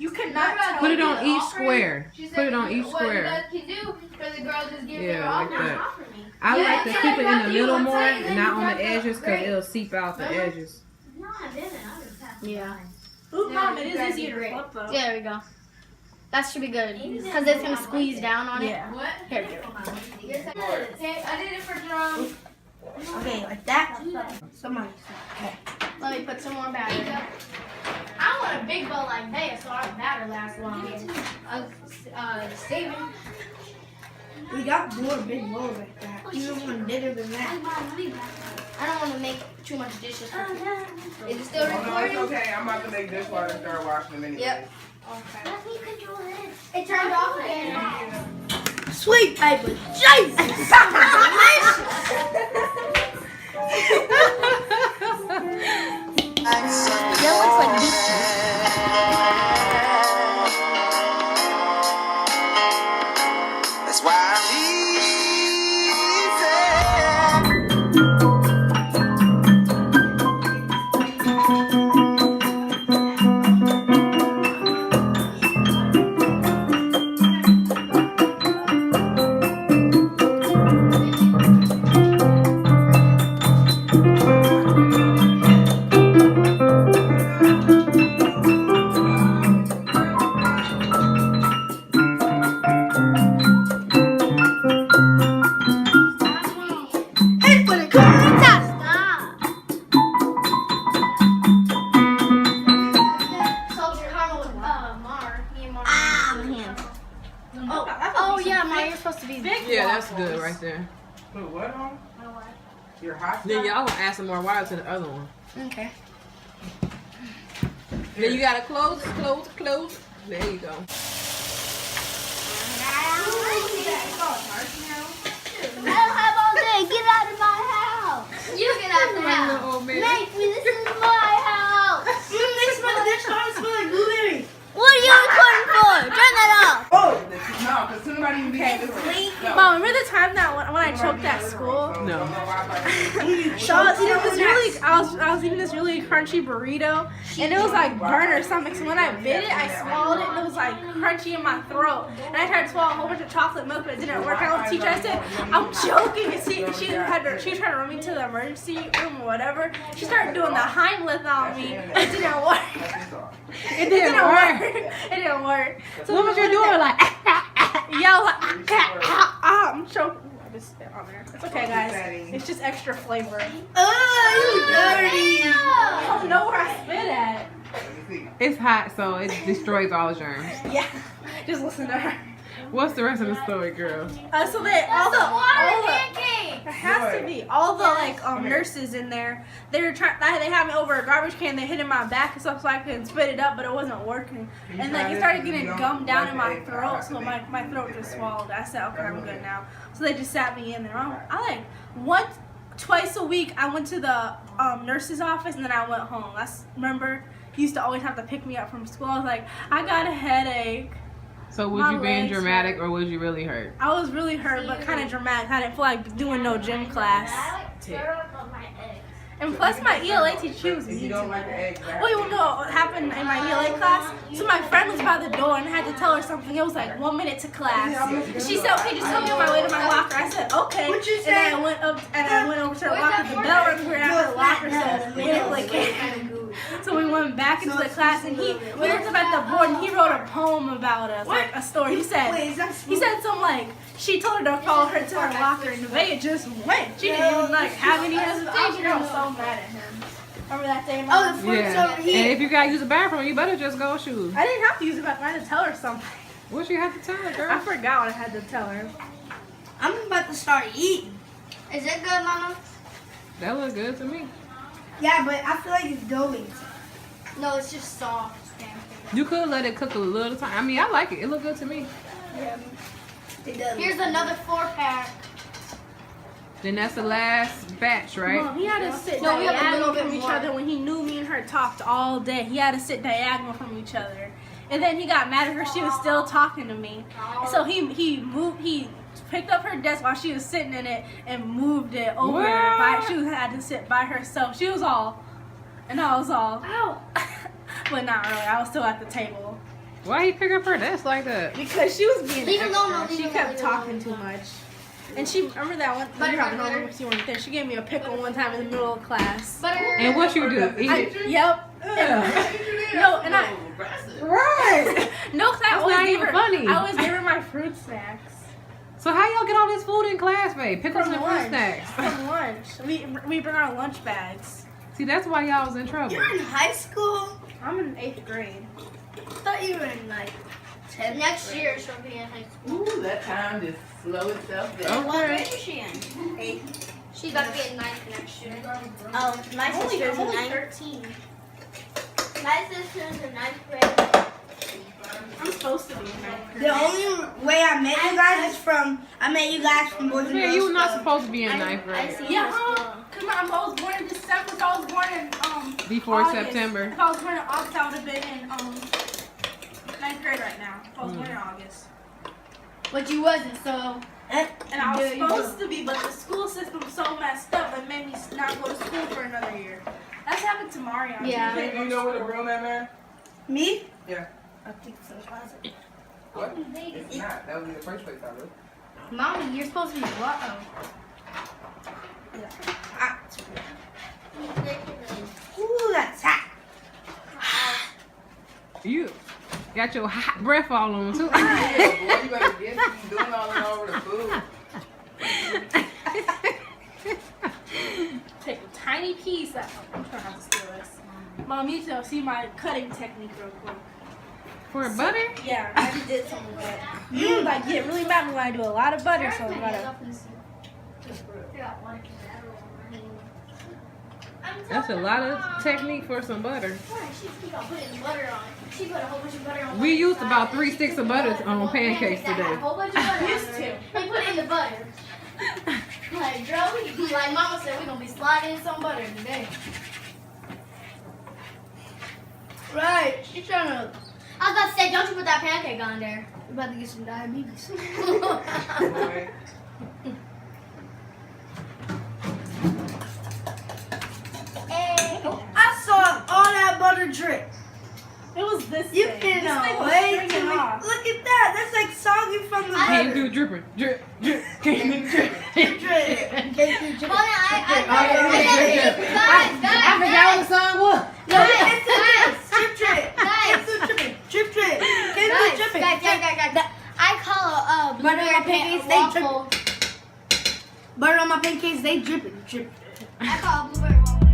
You cannot tell. Put it on each square. Put it on each square. Yeah, like that. I like to keep it in the middle more and not on the edges because it'll seep out the edges. No, I didn't. I was happy. Yeah. Ooh, Mom, it is easier to flip though. Yeah, there we go. That should be good because it's gonna squeeze down on it. Yeah. What? Here we go. I did it for drum. Okay, like that. Somebody. Okay. Let me put some more batter. I want a big bowl like that so our batter lasts longer. Steven. We got more big bowls like that. Even one bigger than that. I don't want to make too much dishes for people. Is it still No, it's recording? okay. I'm about to make dishwater and start washing them anyway. Yep. Let me control this. It turned off again. Sweet paper. Jesus. That looks like biscuit. That's why I'm Oh yeah, Ma, you're supposed to be. Yeah, that's good right there. Put what on? Your hot Then sauce? y'all gonna add some more water to the other one. Okay. Then you gotta close. There you go. I don't have all day. Get out of my house. You get out the house. Old man. Make me. This is my house. This smells like blueberry. What are you recording for? Turn that off. No, because somebody even be in this room. No. Mom, remember the time that when I choked at school? No. So I was eating this I was eating this really crunchy burrito, and it was like burnt or something. So when I bit it, I swallowed it, and it was like crunchy in my throat. And I tried to swallow a whole bunch of chocolate milk, but it didn't work. I told the teacher, I said, "I'm choking." And she was trying to run me to the emergency room or whatever. She started doing the Heimlich on me. It didn't work. It didn't work. It didn't work. So What was you doing? Like, yeah, I was like, I'm choking. I just spit on there. It's okay, guys. It's just extra flavor. Oh, you dirty! I don't know where I spit at. it's hot, so it destroys all germs. Yeah, just listen to her. What's the rest of the story, girl? So they all the pancake. there has to be all the nurses in there. They were trying. They had me over a garbage can. They hit in my back and stuff so I could spit it up, but it wasn't working. And like it started getting gummed down in my throat, so my throat just swallowed. I said, okay, I'm good now. So they just sat me in there. I like twice a week I went to the nurse's office and then I went home. Remember, he used to always have to pick me up from school. I was like, I got a headache. So was you being dramatic or was you really hurt? I was really hurt, but kind of dramatic. I didn't feel like doing no gym class. And plus, my ELA teacher, she was mean to me. Well, you know what happened in my ELA class? So my friend was by the door and I had to tell her something. It was like 1 minute to class. She said, okay, just tell me on my way to my locker. I said, okay. And then I went over to her locker. The bell rang for after the locker said, minute click. So we went back into the class and we looked up at the board and he wrote a poem about us, like a story. He said something like, she told her to follow her to her locker and Nevaeh just went. She didn't even like have any hesitation. I was so mad at him. Remember that day? Mom? Yeah. And if you gotta use the bathroom, you better just go shoot. I didn't have to use the bathroom. I had to tell her something. What you have to tell her, girl? I forgot what I had to tell her. I'm about to start eating. Is it good, Mama? That look good to me. Yeah, but I feel like it's doughy. No, it's just soft. You could let it cook a little time. I mean, I like it. It look good to me. Yeah. It does. Here's another 4-pack. Then that's the last batch, right? Mom, he had to sit we have a diagonal little bit from each more. other when he knew me and her talked all day. He had to sit diagonal from each other. And then he got mad at her. She was still talking to me. So he picked up her desk while she was sitting in it and moved it over. She had to sit by herself. She was all, and I was all, ow. But not really. I was still at the table. Why he pick up her desk like that? Because she was being Leave it alone, extra. leave She it kept alone, talking too much. And she, remember that one? Butter, You probably don't butter. remember 'cause you weren't there. She gave me a pickle one time in the middle of class. Butter. And what you do? Eat I, it? yep. No, and I. Right. No, 'cause I That's always not gave even her. funny. I always gave her my fruit snacks So how y'all get all this food in class, babe? Pickles from and fruit lunch. snacks. From lunch, we bring our lunch bags. See, that's why y'all was in trouble. You're in high school? I'm in 8th grade. I thought you were in like 10th. Next year she'll be in high school. Ooh, that time just slow itself down. What grade Okay. is she in? 8th. She's about to be in 9th next year. Oh, my sister's in 9th. 13. My sister's in 9th grade. I'm supposed to be in 9th grade. The only way I met you guys is from, I met you guys from Boys and Yeah, Girls you were not Club. supposed to be in ninth I grade. see Yeah, her cause I was born in December, so I was born in Before August. September. If I was born in August, I would have been in 9th grade right now. If I was born in August. But you wasn't, so. And I was Yeah, you supposed to be, but the school system's so messed up, it made me not go to school for another year. That's happened to Marion. Yeah. Do you know where the real man, man? Me? Yeah. I think so. What? It's not. That would be the first place I lived. Mommy, you're supposed to be what? Ooh, that's hot. You got your hot breath all on too. Yeah, boy, you better get you doing all that over the food. Take a tiny piece out. I'm trying not to steal this. Mom, you need to see my cutting technique real quick. For butter? Yeah, I just did some of it. You like get really mad when I do a lot of butter, so I gotta. That's a lot of technique for some butter. She keep on putting butter on. She put a whole bunch of butter on. We used about 3 sticks of butter on pancakes That had a today. whole bunch of butter. Used on to. there. They put in the butter. Like, girl, we be like Mama said, we gonna be sliding in some butter today. Right. She's trying to. I was about to say, don't you put that pancake on there. You're about to get some diabetes. Boy. Hey. I saw all that butter drip. It was this You thing. can This thing was way stringing too much. off. Look at that. That's like soggy from the Can't butter. do dripping. Drip, drip. Can't do dripping. Drip. Can't do drip. Well, I I forgot what the song was. No, it's a drip. Drip drip. Guys. It's a dripping. Drip drip. Can't do dripping. Guys. I call a Butter on my pancakes, they waffle. Butter on my pancakes, they dripping. Drip. I call a blueberry waffle.